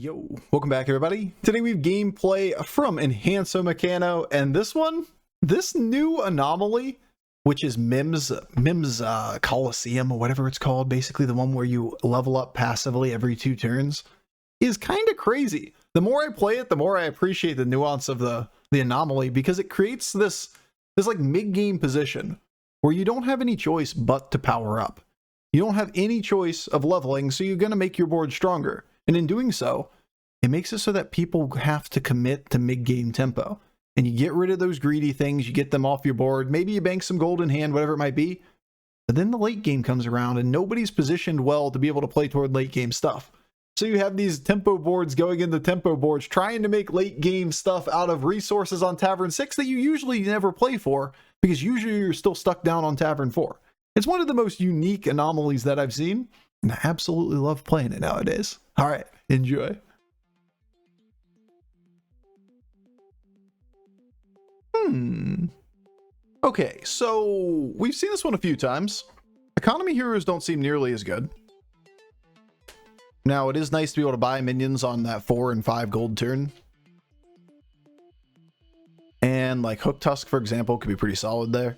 Yo, welcome back everybody. Today we have gameplay from Enhanso Mechano, and this new anomaly, which is Mims Coliseum or whatever it's called, basically the one where you level up passively every 2 turns, is kind of crazy. The more I play it, the more I appreciate the nuance of the anomaly, because it creates this like mid-game position where you don't have any choice but to power up. You don't have any choice of leveling, so you're going to make your board stronger. And in doing so, it makes it so that people have to commit to mid-game tempo. And you get rid of those greedy things, you get them off your board, maybe you bank some gold in hand, whatever it might be. But then the late game comes around and nobody's positioned well to be able to play toward late game stuff. So you have these tempo boards going into tempo boards trying to make late game stuff out of resources on Tavern 6 that you usually never play for, because usually you're still stuck down on Tavern 4. It's one of the most unique anomalies that I've seen, and I absolutely love playing it nowadays. All right, enjoy. Okay, so we've seen this one a few times. Economy heroes don't seem nearly as good. Now, it is nice to be able to buy minions on that 4 and 5 gold turn. And like Hook Tusk, for example, could be pretty solid there.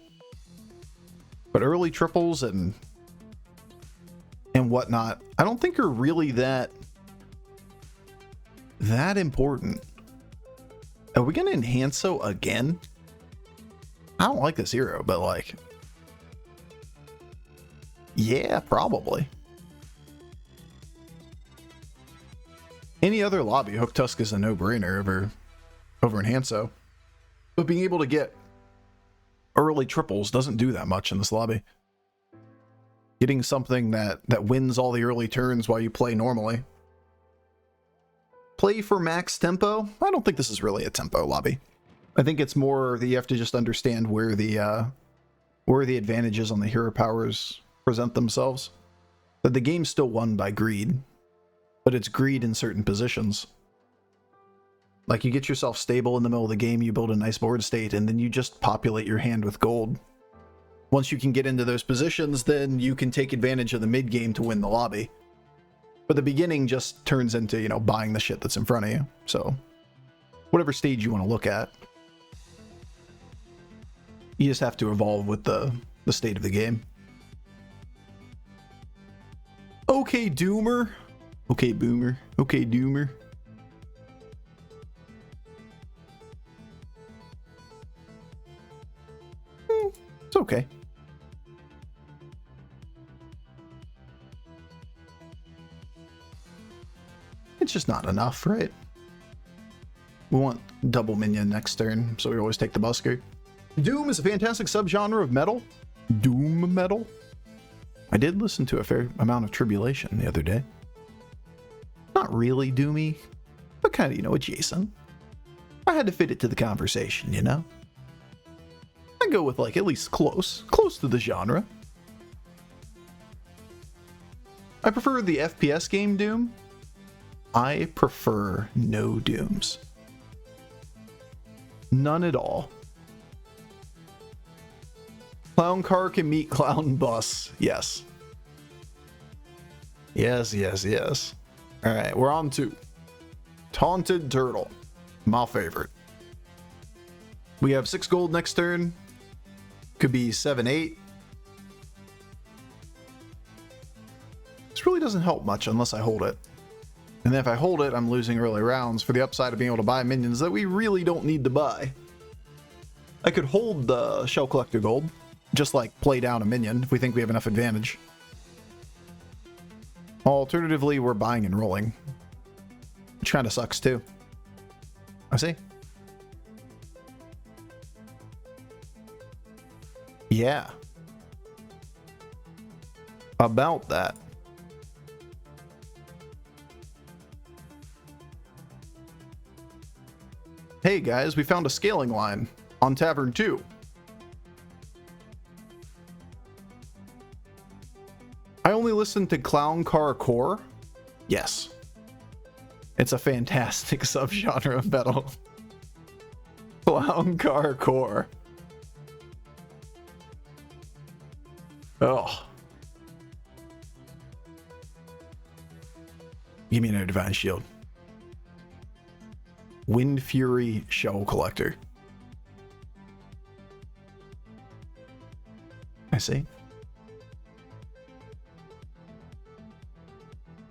But early triples and whatnot, I don't think are really that important. Are we gonna Enhanso again? I don't like this hero, but like, yeah, probably. Any other lobby, Hook Tusk is a no-brainer over Enhanso. But being able to get early triples doesn't do that much in this lobby. Getting something that wins all the early turns while you play normally. Play for max tempo? I don't think this is really a tempo lobby. I think it's more that you have to just understand where the advantages on the hero powers present themselves. But the game's still won by greed. But it's greed in certain positions. Like, you get yourself stable in the middle of the game, you build a nice board state, and then you just populate your hand with gold. Once you can get into those positions, then you can take advantage of the mid-game to win the lobby. But the beginning just turns into, you know, buying the shit that's in front of you. So, whatever stage you want to look at, you just have to evolve with the state of the game. Okay, Doomer. Okay, Boomer. Okay, Doomer. It's okay. It's just not enough, right? We want double minion next turn, so we always take the busker. Doom is a fantastic subgenre of metal. Doom metal. I did listen to a fair amount of Tribulation the other day. Not really doomy, but kind of, you know, adjacent. I had to fit it to the conversation, you know? I go with, like, at least close to the genre. I prefer the FPS game Doom. I prefer no Dooms. None at all. Clown car can meet clown bus. Yes. Yes, yes, yes. All right, we're on to Taunted Turtle, my favorite. We have 6 gold next turn. Could be 7, 8. This really doesn't help much unless I hold it. And if I hold it, I'm losing early rounds for the upside of being able to buy minions that we really don't need to buy. I could hold the Shell Collector gold, just like play down a minion if we think we have enough advantage. Alternatively, we're buying and rolling, which kind of sucks too. I see. Yeah. About that. Hey guys, we found a scaling line on Tavern 2. I only listened to Clown Car Core. Yes. It's a fantastic subgenre of metal. Clown Car Core. Oh. Give me another Divine Shield. Wind Fury Shell Collector. I see.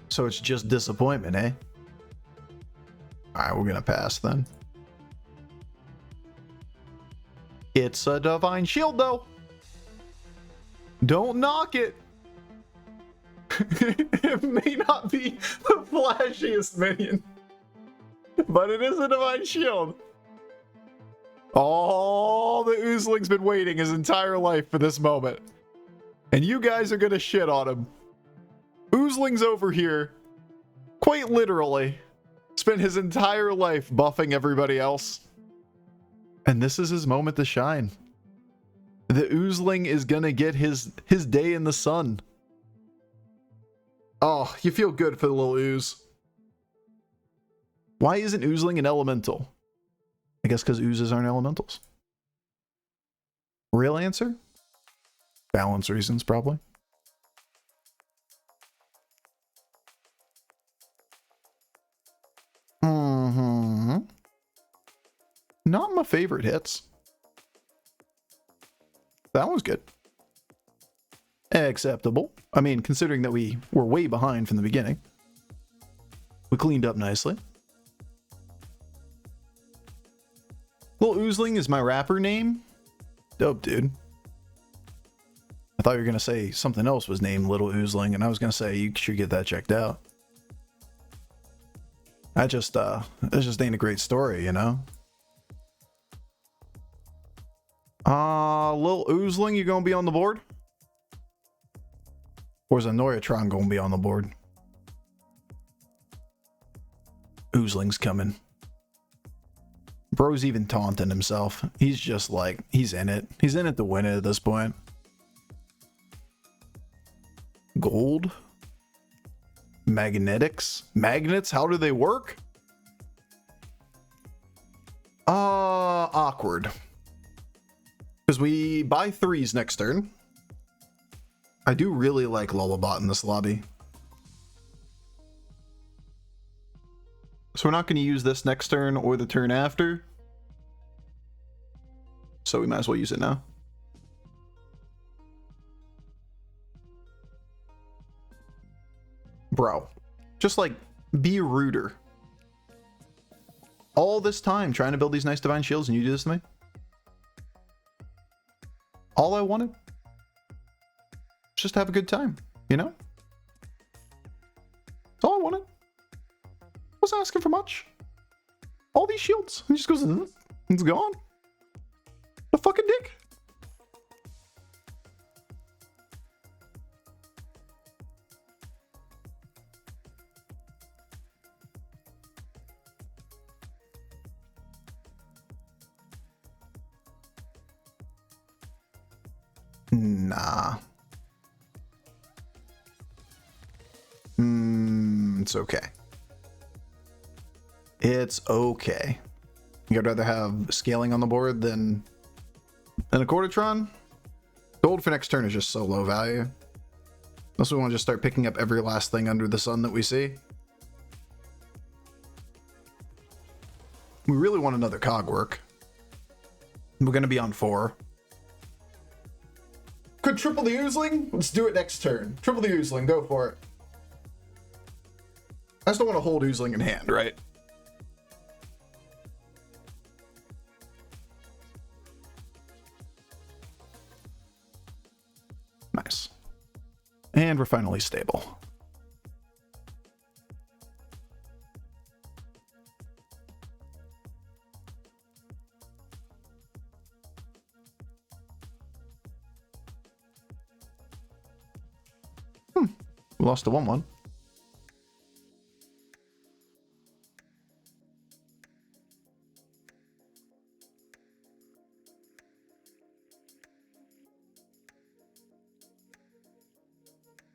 So it's just disappointment, eh? Alright, we're gonna pass then. It's a Divine Shield, though. Don't knock it. It may not be the flashiest minion, but it is a Divine Shield. Oh, the Oozling's been waiting his entire life for this moment. And you guys are gonna shit on him. Oozling's over here, quite literally, spent his entire life buffing everybody else. And this is his moment to shine. The Oozling is gonna get his day in the sun. Oh, you feel good for the little Ooze. Why isn't Oozling an elemental? I guess because Oozes aren't elementals. Real answer? Balance reasons, probably. Not my favorite hits. That was good. Acceptable. I mean, considering that we were way behind from the beginning. We cleaned up nicely. Little Oozling is my rapper name. Dope, dude. I thought you were going to say something else was named Little Oozling, and I was going to say you should get that checked out. That just ain't a great story, you know? Little Oozling, you gonna be on the board? Or is a Noyatron gonna be on the board? Oozling's coming. Bro's even taunting himself. He's just like, he's in it. He's in it to win it at this point. Gold? Magnetics? Magnets? How do they work? Awkward. Because we buy 3s next turn. I do really like Lullabot in this lobby. So we're not going to use this next turn or the turn after. So we might as well use it now. Bro, just like be ruder. All this time trying to build these nice Divine Shields and you do this to me? All I wanted? Just have a good time, you know? That's all I wanted. Wasn't asking for much. All these shields. And he just goes, it's gone. The fucking dick. Nah. It's okay. It's okay. You'd rather have scaling on the board than a Quartertron? Gold for next turn is just so low value. Unless we want to just start picking up every last thing under the sun that we see. We really want another Cogwork. We're going to be on 4. Could triple the Oozling? Let's do it next turn. Triple the Oozling, go for it. I just don't want to hold Oozling in hand, right? Nice. And we're finally stable. We lost the 1-1.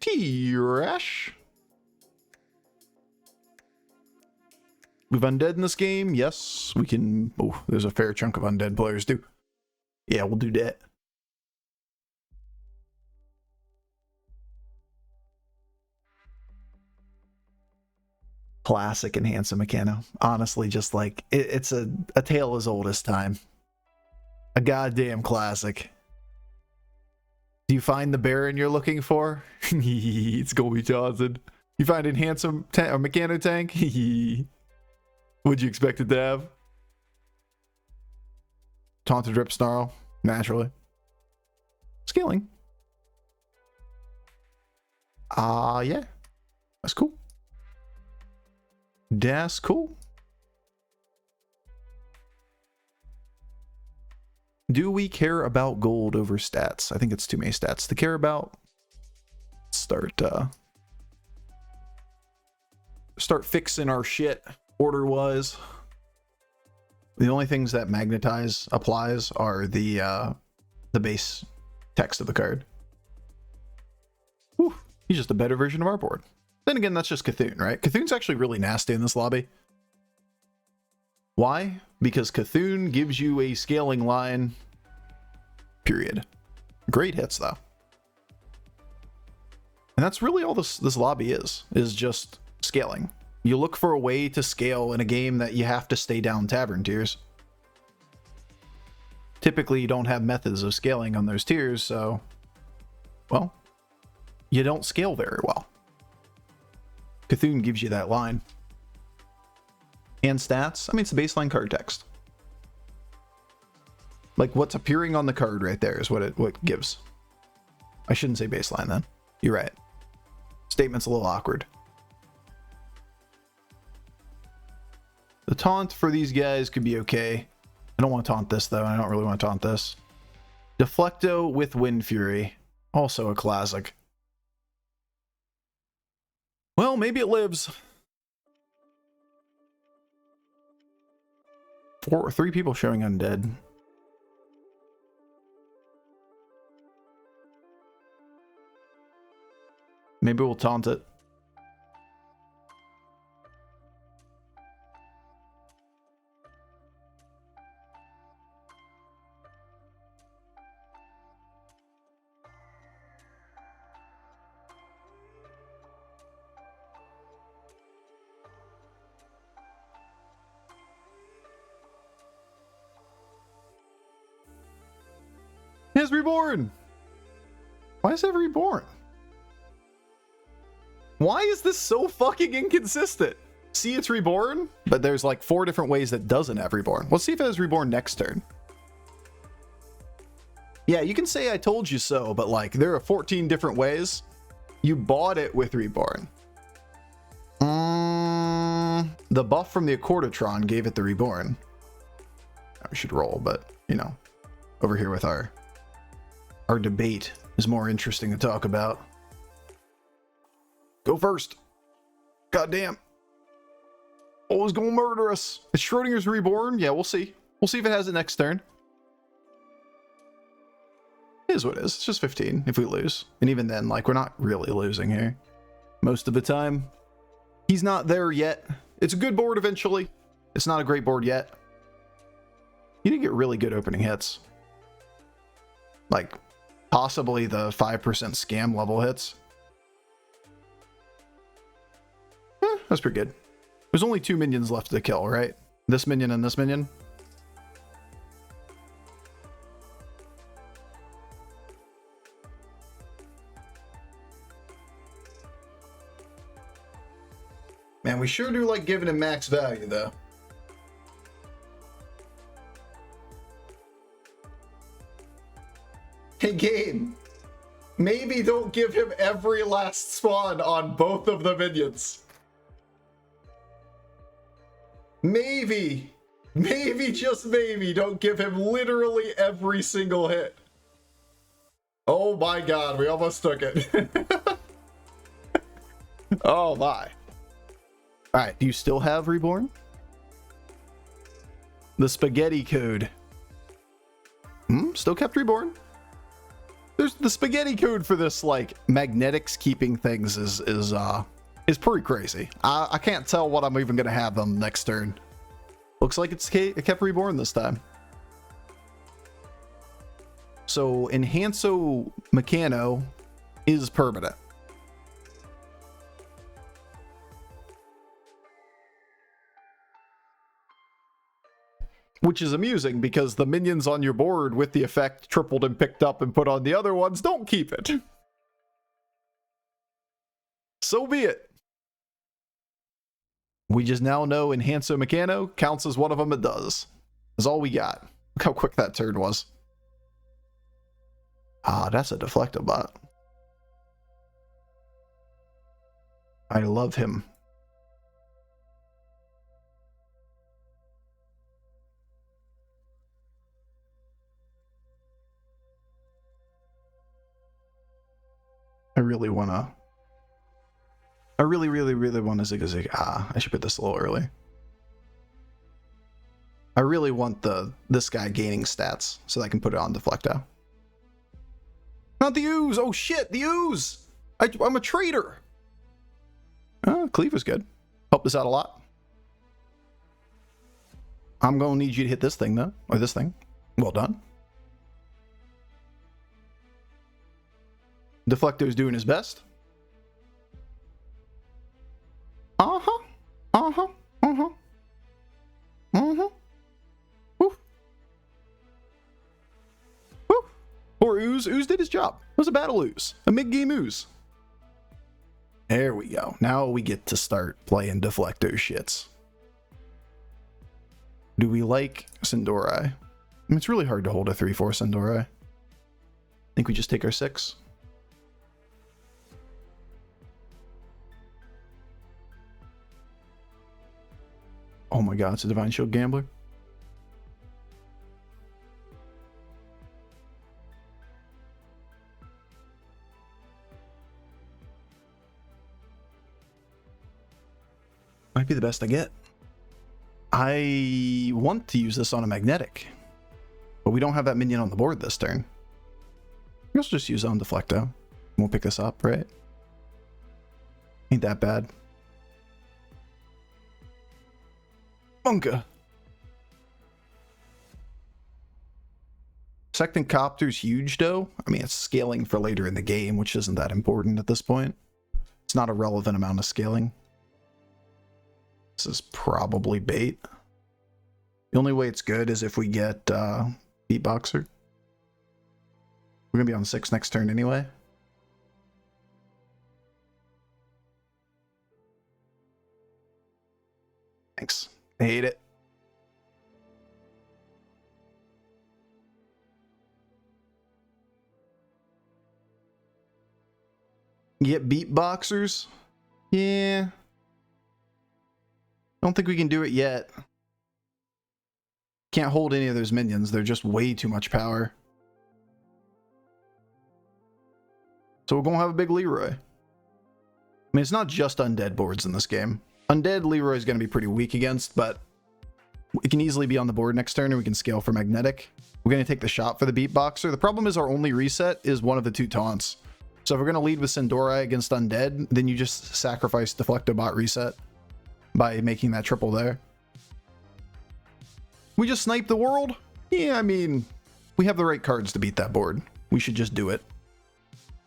T-Rash. We've undead in this game. Yes, we can. Oh, there's a fair chunk of undead players too. Yeah, we'll do that. Classic Enhancer Mechano. Honestly, just like, it's a tale as old as time. A goddamn classic. Do you find the Baron you're looking for? It's gonna be Johnson. You find Enhancer or Mechano Tank? What'd you expect it to have? Taunted Rip Snarl, naturally. Scaling. Yeah. That's cool. That's cool. Do we care about gold over stats? I think it's too many stats to care about. Start fixing our shit order-wise. The only things that magnetize applies are the base text of the card. Whew, he's just a better version of our board. Then again, that's just Cthulhu, right? Cthulhu's actually really nasty in this lobby. Why? Because Cthulhu gives you a scaling line, period. Great hits, though. And that's really all this lobby is just scaling. You look for a way to scale in a game that you have to stay down tavern tiers. Typically, you don't have methods of scaling on those tiers, so, well, you don't scale very well. Cthulhu gives you that line. And stats, I mean, it's the baseline card text. Like, what's appearing on the card right there is what it gives. I shouldn't say baseline then. You're right. Statement's a little awkward. The taunt for these guys could be okay. I don't want to taunt this, though. I don't really want to taunt this. Deflecto with Wind Fury. Also a classic. Well, maybe it lives. 3 people showing undead. Maybe we'll taunt it. It's reborn. Why is it reborn? Why is this so fucking inconsistent? See, it's reborn, but there's like 4 different ways that doesn't have reborn. Let's see if it has reborn next turn. Yeah, you can say I told you so, but like there are 14 different ways. You bought it with reborn. The buff from the Accordatron gave it the reborn. We should roll, but you know, over here with our debate is more interesting to talk about. Go first. Goddamn. Oh, it's gonna murder us. Is Schrodinger's reborn? Yeah, we'll see. We'll see if it has it next turn. It is what it is. It's just 15 if we lose. And even then, like, we're not really losing here. Most of the time. He's not there yet. It's a good board eventually. It's not a great board yet. You did get really good opening hits. Like, possibly the 5% scam level hits. That's pretty good. There's only 2 minions left to kill, right? This minion and this minion. Man, we sure do like giving him max value, though. Hey, game. Maybe don't give him every last spawn on both of the minions. Maybe, just maybe, don't give him literally every single hit. Oh my god, we almost took it. Oh my. Alright, do you still have Reborn? The spaghetti code. Still kept Reborn? There's the spaghetti code for this, like, magnetics keeping things is pretty crazy. I can't tell what I'm even gonna have them next turn. Looks like it kept Reborn this time. So Enhanso Mechano is permanent. Which is amusing because the minions on your board with the effect tripled and picked up and put on the other ones don't keep it. So be it. We just now know Enhancer Mechano counts as one of them. It does. That's all we got. Look how quick that turn was. Ah, that's a deflector bot. I love him. I really want to... I really want to zig-a-zig. Ah, I should put this a little early. I really want this guy gaining stats so that I can put it on Deflecto. Not the ooze! Oh shit, the ooze! I'm a traitor! Cleave is good. Helped us out a lot. I'm going to need you to hit this thing though. Or this thing. Well done. Deflecto's doing his best. Uh-huh. Uh-huh. Uh-huh. Uh-huh. Woo. Woo. Poor Ooze. Ooze did his job. It was a battle Ooze. A mid-game Ooze. There we go. Now we get to start playing Deflecto shits. Do we like Sindori? I mean, it's really hard to hold a 3-4 Sindori. I think we just take our 6. Oh my god, it's a Divine Shield Gambler. Might be the best I get. I want to use this on a magnetic, but we don't have that minion on the board this turn. We also just use it on Deflecto. We'll pick this up, right? Ain't that bad. Bunka. Second Copter's huge though. I mean, it's scaling for later in the game, which isn't that important at this point. It's not a relevant amount of scaling. This is probably bait. The only way it's good is if we get Beatboxer. We're gonna be on 6 next turn anyway. Thanks. I hate it. Get Beatboxers? Yeah. Don't think we can do it yet. Can't hold any of those minions. They're just way too much power. So we're going to have a big Leroy. I mean, it's not just undead boards in this game. Undead Leroy is going to be pretty weak against, but it can easily be on the board next turn and we can scale for magnetic. We're going to take the shot for the Beatboxer. The problem is our only reset is one of the 2 taunts. So if we're going to lead with Sindori against undead, then you just sacrifice Deflectobot reset by making that triple there. We just snipe the world? Yeah, I mean, we have the right cards to beat that board. We should just do it.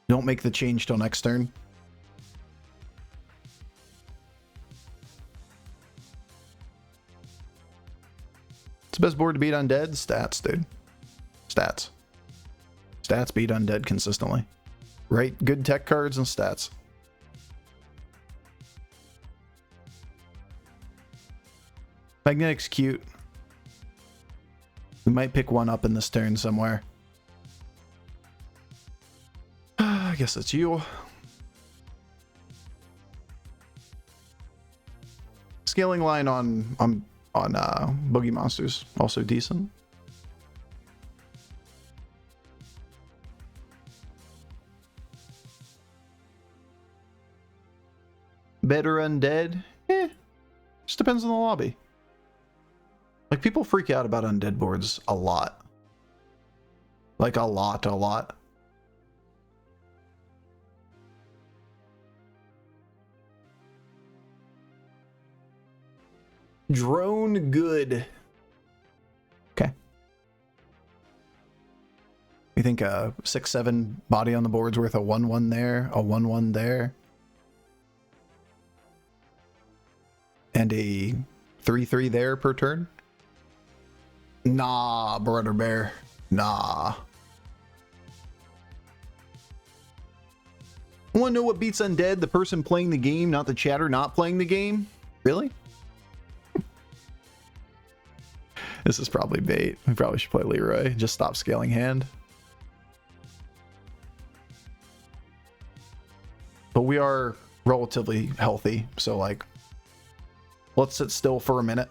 Don't make the change till next turn. It's the best board to beat undead? Stats, dude. Stats. Stats beat undead consistently. Right? Good tech cards and stats. Magnetic's cute. We might pick one up in this turn somewhere. I guess it's you. Scaling line on Boogie Monsters, also decent. Better undead? Just depends on the lobby. Like, people freak out about undead boards a lot. Like, a lot. Drone good. Okay. You think a 6/7 body on the board's worth a 1/1 there, a 1/1 there, and a 3/3 there per turn? Nah, brother bear. Nah. Want to know what beats undead? The person playing the game, not the chatter not playing the game? Really? This is probably bait. We probably should play Leroy. Just stop scaling hand. But we are relatively healthy, so like, let's sit still for a minute.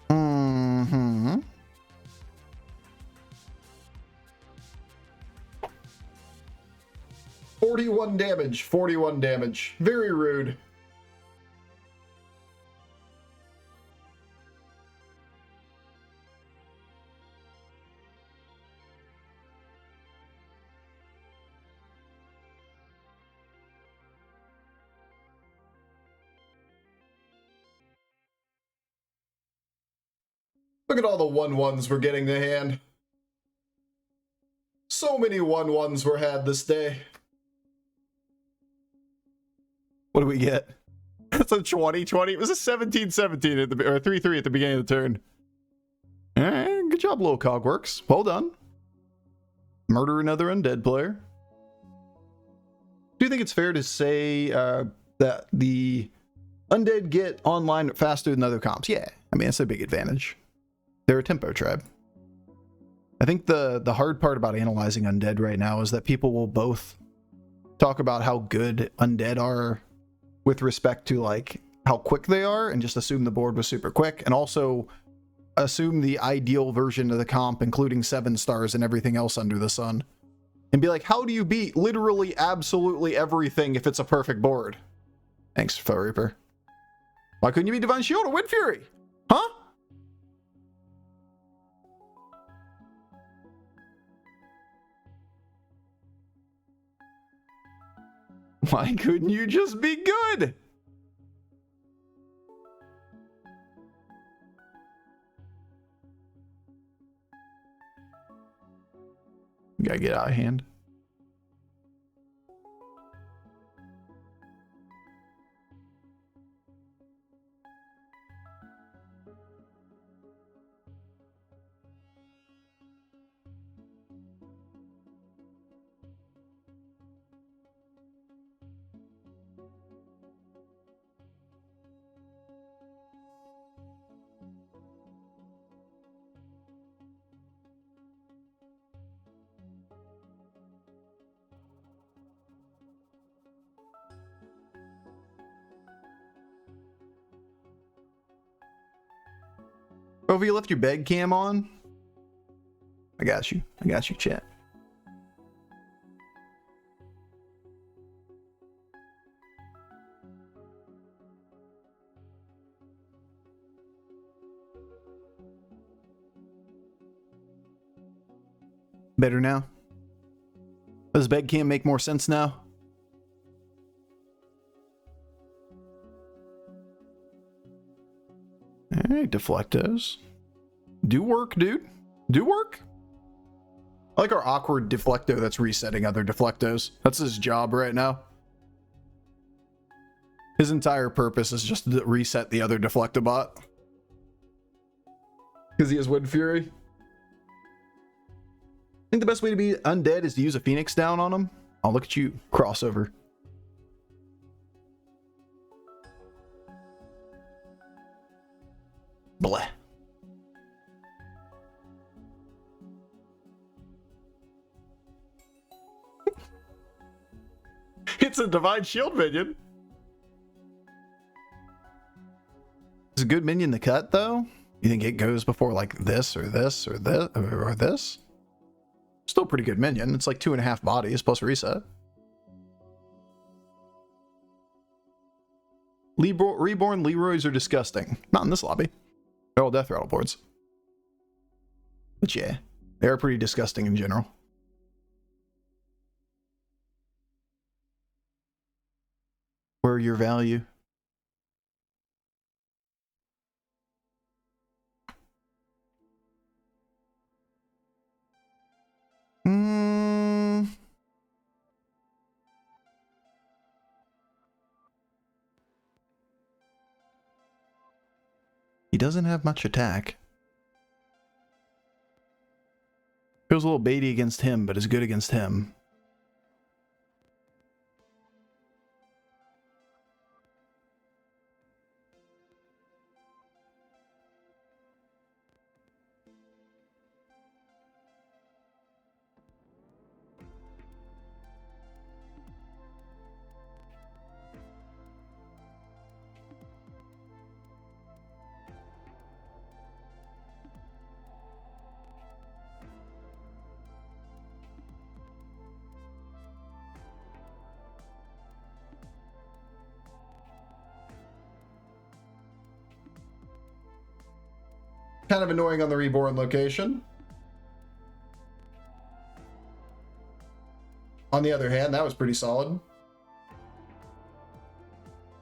Mm-hmm. "41 damage, 41 damage. Very rude. Look at all the 1/1s we're getting to hand. So many 1/1s were had this day. What do we get? It's a 20-20. It was a 17-17 at the, or 3-3 at the beginning of the turn. All right, good job, little Cogworks. Well done. Murder another undead player. Do you think it's fair to say that the undead get online faster than other comps? Yeah, I mean, that's a big advantage. They're a tempo tribe. I think the hard part about analyzing undead right now is that people will both talk about how good undead are with respect to like how quick they are and just assume the board was super quick, and also assume the ideal version of the comp, including 7 stars and everything else under the sun, and be like, how do you beat literally absolutely everything if it's a perfect board? Thanks, Foe Reaper. Why couldn't you be Divine Shield or Wind Fury? Huh? Why couldn't you just be good? You gotta get out of hand. Over, you left your bed cam on? I got you. I got you, chat. Better now? Does bed cam make more sense now? Alright, deflectos. Do work, dude. Do work. I like our awkward deflecto that's resetting other deflectos. That's his job right now. His entire purpose is just to reset the other deflectobot. Because he has Wind Fury. I think the best way to be undead is to use a Phoenix down on him. Oh, look at you. Crossover. Bleh. It's a Divine Shield minion. Is a good minion to cut, though? You think it goes before, like, this, or this, or this, or this? Still pretty good minion. It's like 2.5 bodies plus reset. Reborn Leroys are disgusting. Not in this lobby. They're all death rattle boards. But yeah, they're pretty disgusting in general. Where your value? He doesn't have much attack. Feels a little baity against him, but is good against him. Kind of annoying on the reborn location. On the other hand, that was pretty solid.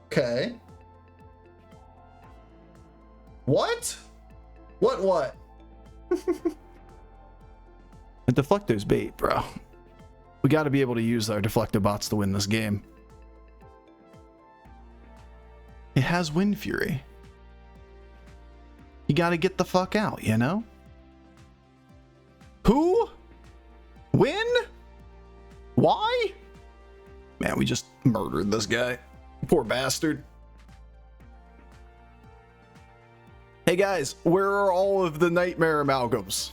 Okay. What? What? The deflector's bait, bro. We got to be able to use our deflector bots to win this game. It has Wind Fury. You gotta get the fuck out, you know? Who? When? Why? Man, we just murdered this guy. Poor bastard. Hey guys, where are all of the Nightmare Amalgams?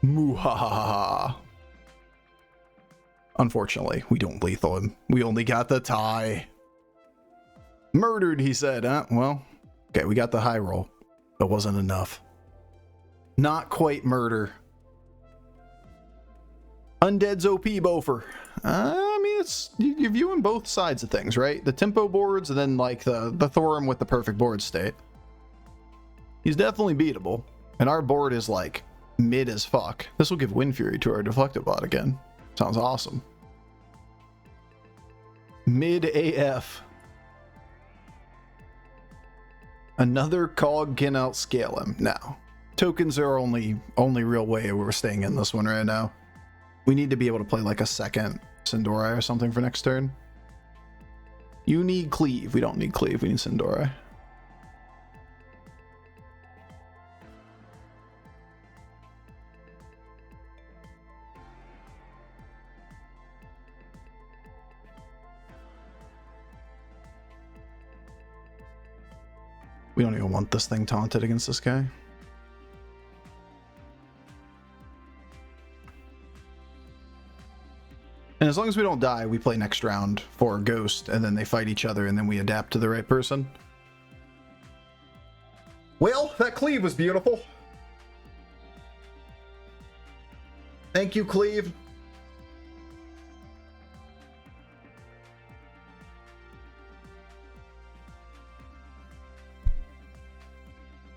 Muhahaha. Unfortunately, we don't lethal him. We only got the tie. Murdered, he said. Well, okay, we got the high roll. That wasn't enough. Not quite murder. Undead's OP, Bofur. I mean, you're viewing both sides of things, right? The tempo boards and then like the Thorum with the perfect board state. He's definitely beatable. And our board is like mid as fuck. This will give Wind Fury to our deflective bot again. Sounds awesome. Mid AF. Another cog can outscale him. Now, tokens are only real way we're staying in this one right now. We need to be able to play like a second Sindori or something for next turn. You need cleave. We don't need cleave. We need Sindori. We don't even want this thing taunted against this guy. And as long as we don't die, we play next round for Ghost, and then they fight each other, and then we adapt to the right person. Well, that cleave was beautiful. Thank you, cleave.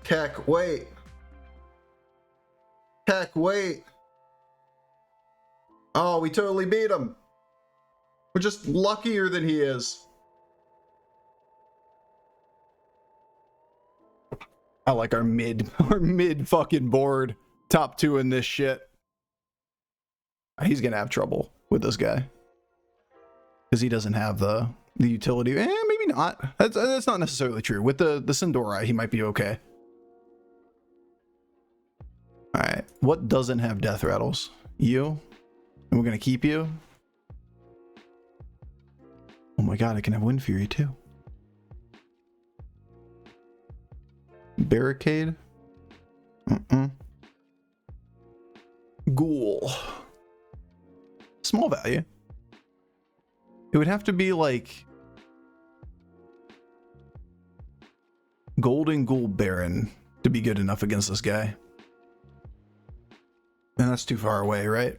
Keck, wait. Keck, wait. Oh, we totally beat him. We're just luckier than he is. I like our mid fucking board. Top two in this shit. He's gonna have trouble with this guy. Because he doesn't have the utility. Maybe not. That's not necessarily true. With the Sindori, he might be okay. Alright, what doesn't have death rattles? You? And we're gonna keep you? Oh my god, I can have Wind Fury too. Barricade? Ghoul. Small value. It would have to be like Golden Ghoul Baron to be good enough against this guy. And that's too far away, right?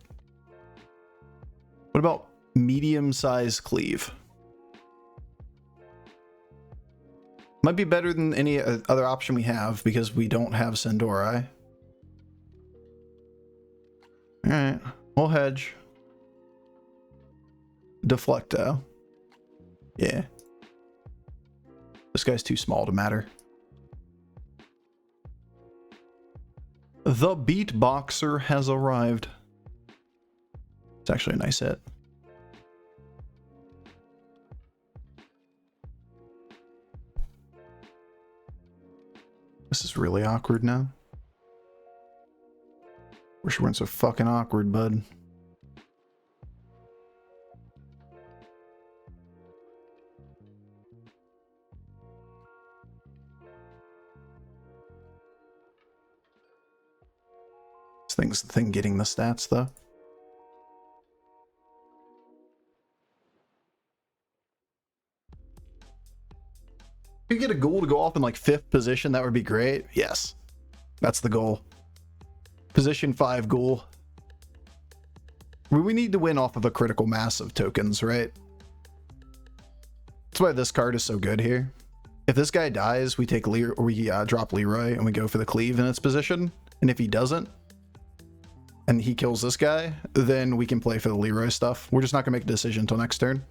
What about medium-sized cleave? Might be better than any other option we have because we don't have Sindori. Alright, we'll hedge. Deflecto. Yeah. This guy's too small to matter. The beatboxer has arrived. It's actually a nice hit. This is really awkward now. Wish we weren't so fucking awkward, bud. This thing's the thing getting the stats, though. If you get a ghoul to go off in like 5th position, that would be great. Yes, that's the goal. Position 5 ghoul. We need to win off of a critical mass of tokens, right? That's why this card is so good here. If this guy dies, we take drop Leroy and we go for the cleave in its position. And if he doesn't, and he kills this guy, then we can play for the Leroy stuff. We're just not gonna make a decision until next turn.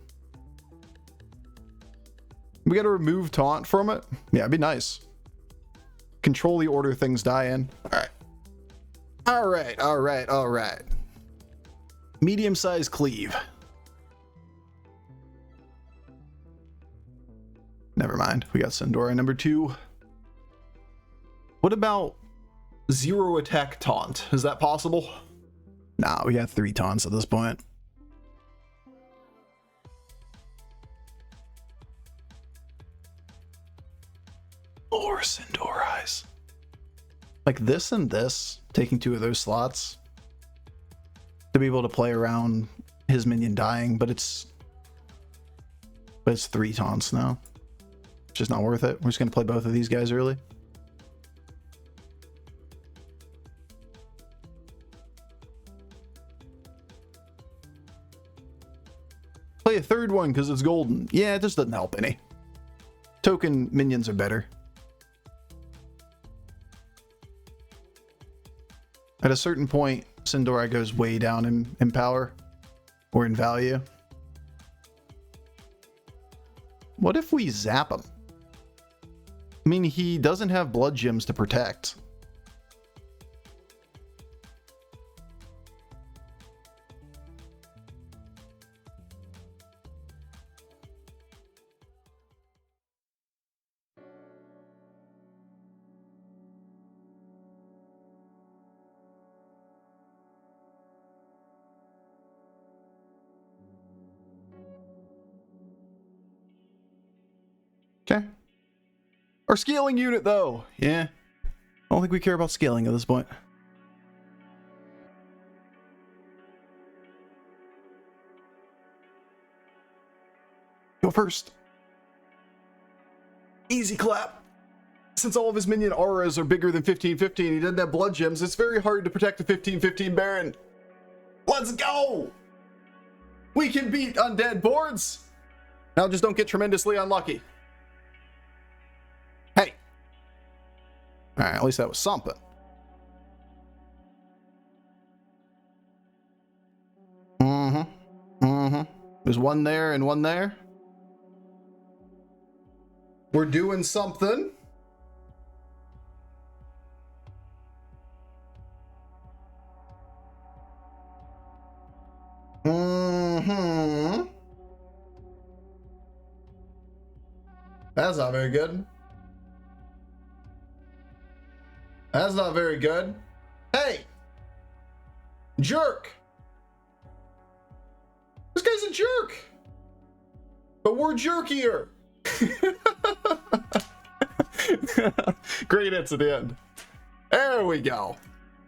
We gotta remove taunt from it. Yeah, it'd be nice. Control the order things die in. All right. Medium-sized cleave. Never mind. We got Sindora number 2. What about 0 attack taunt? Is that possible? Nah, we got 3 taunts at this point. Or Sindorais. Like this and this, taking 2 of those slots to be able to play around his minion dying, but it's 3 taunts now. It's just not worth it. We're just gonna play both of these guys early. Play a 3rd one because it's golden. Yeah, it just doesn't help any. Token minions are better. At a certain point, Sindora goes way down in power or in value. What if we zap him? I mean, he doesn't have blood gems to protect. Okay. Our scaling unit, though. Yeah. I don't think we care about scaling at this point. Go first. Easy clap. Since all of his minion auras are bigger than 15-15, he doesn't have blood gems, it's very hard to protect the 15-15 Baron. Let's go! We can beat undead boards! Now just don't get tremendously unlucky. Hey! Alright, at least that was something. There's one there and one there. We're doing something. That's not very good. That's not very good. Hey! Jerk! This guy's a jerk! But we're jerkier! Great hits at the end. There we go.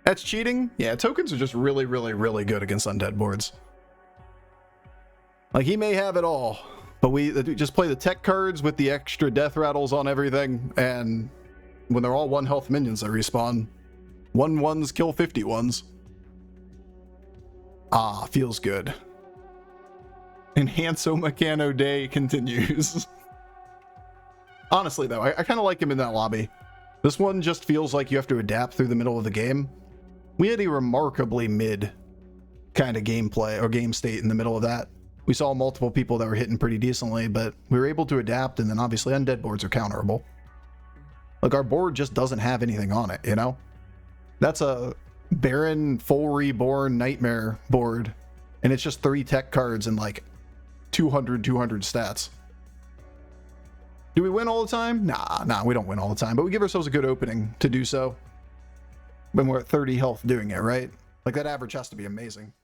That's cheating? Yeah, tokens are just really good against undead boards. Like, he may have it all, but we just play the tech cards with the extra death rattles on everything, and when they're all 1 health minions that respawn, 1/1s kill 50/1s. Ah, feels good. Enhanso Meccano Day continues. Honestly, though, I kind of like him in that lobby. This one just feels like you have to adapt through the middle of the game. We had a remarkably mid kind of gameplay or game state in the middle of that. We saw multiple people that were hitting pretty decently, but we were able to adapt, and then obviously undead boards are counterable. Like, our board just doesn't have anything on it, you know? That's a Baron full reborn nightmare board, and it's just 3 tech cards and like 200 stats. Do we win all the time? Nah, we don't win all the time, but we give ourselves a good opening to do so when we're at 30 health doing it, right? Like, that average has to be amazing.